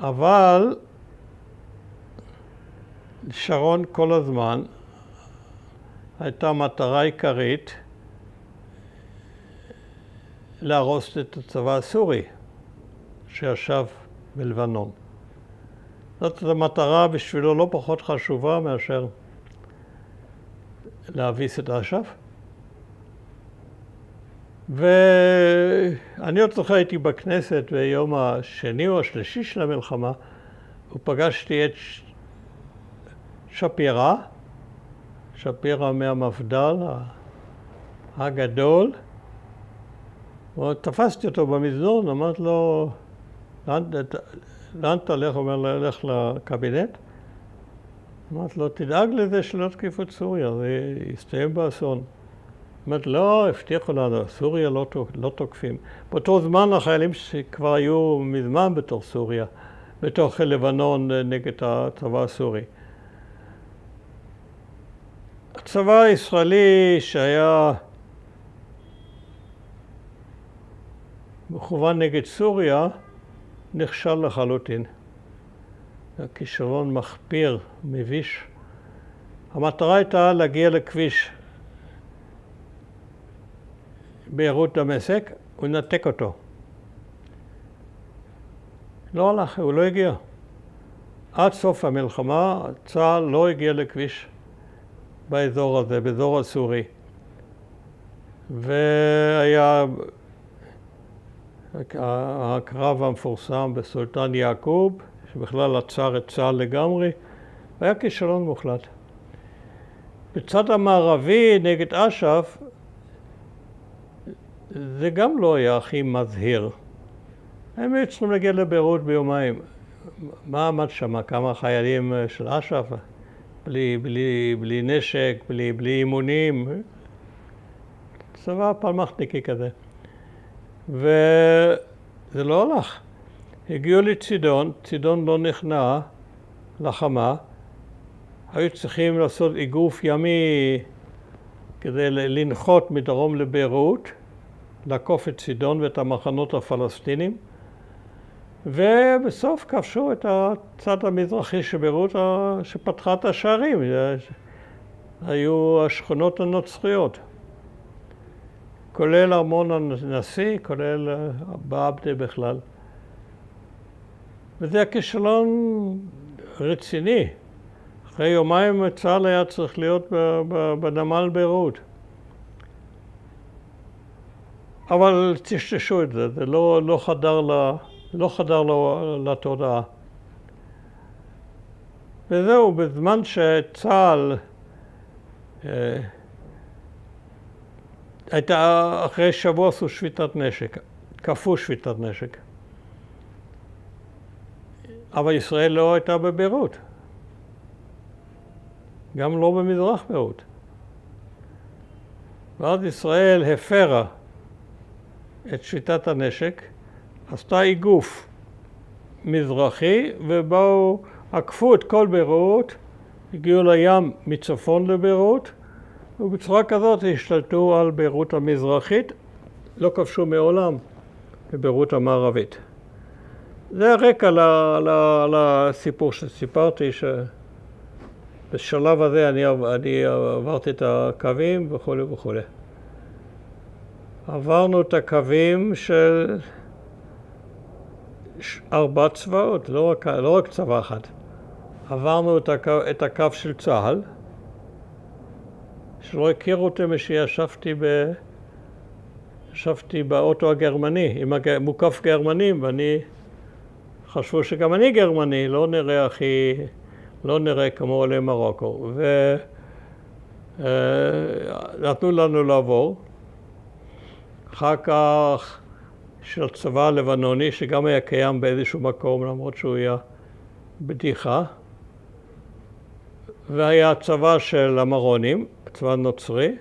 אבל שרון כל הזמן הייתה מטרה עיקרית להרוס את הצבא הסורי שישב בלבנון. זאת המטרה בשבילו לא פחות חשובה מאשר להביס את אש"ף. ואני עוד זוכר, הייתי בכנסת ביום השני או השלישי של המלחמה, ופגשתי את שפירא מהמפד"ל הגדול, ותפסתי אותו במזנון, אמרתי לו, לאן אתה הולך? הוא אומר, לך לקבינט. אמרתי לו, תדאג לזה שלא תקיפו את סוריה, זה יסתיים באסון. אמרתי, לא, הבטיחו לנו, סוריה לא תוקפים. באותו זמן החיילים שכבר היו מזמן בתוך סוריה, בתוך לבנון נגד הצבא הסורי. הצבא הישראלי שהיה מכוון נגד סוריה, נכשל לחלוטין. הכישלון מחפיר, מביש. המטרה הייתה להגיע לכביש ביירות דמשק, הוא נתק אותו. לא הלך, הוא לא הגיע. עד סוף המלחמה צה"ל לא הגיע לכביש באזור הזה, באזור הסורי. והיה הקרב המפורסם בסולטן יעקוב, שבכלל עצר את צה"ל לגמרי, והיה כישלון מוחלט. בצד המערבי נגד אש"ף, זה גם לא היה הכי מזהיר. הם היו צריכים להגיע לביירות ביומיים. מה עמד שם? כמה חיילים של אש"ף? בלי נשק, בלי אימונים. צבא פלמחניקי כזה. וזה לא הלך. הגיעו לצידון, צידון לא נכנע לחמה. היו צריכים לעשות איגוף ימי כדי לנחות מדרום לביירות, לעקוף את צידון ואת המחנות הפלסטינים, ובסוף כבשו את הצד המזרחי של ביירות שפתחה את השערים. היו השכונות הנוצריות, כולל ארמון הנשיא, כולל בעבדה בכלל. וזה היה כישלון רציני. אחרי יומיים צה"ל היה צריך להיות בנמל ביירות. אבל תשתשו את זה, זה לא חדר לתודעה. וזהו, בזמן שצה"ל הייתה, אחרי שבוע עשו שביתת נשק, כפו שביתת נשק. אבל ישראל לא הייתה בביירות. גם לא במזרח ביירות. ואז ישראל הפרה את שביתת הנשק, עשתה איגוף מזרחי, ובאו, עקפו את כל ביירות, הגיעו לים מצפון לביירות, ובצורה כזאת השתלטו על ביירות המזרחית, לא כבשו מעולם בביירות המערבית. זה הרקע לסיפור שסיפרתי, שבשלב הזה אני עברתי את הקווים וכו' וכו'. עברנו את הקווים של 4 צבאות, לא רק צבא אחד. עברנו את הקו של צה"ל, שלא הכירו אותי שישבתי באוטו הגרמני, עם מוקף גרמנים, ואני חשבו שגם אני גרמני, לא נראה כמו עולי מרוקו. ונתנו לנו לעבור. אחר כך של הצבא הלבנוני, שגם היה קיים באיזשהו מקום, למרות שהוא היה בדיחה. והיה הצבא של המרונים, הצבא הנוצרי.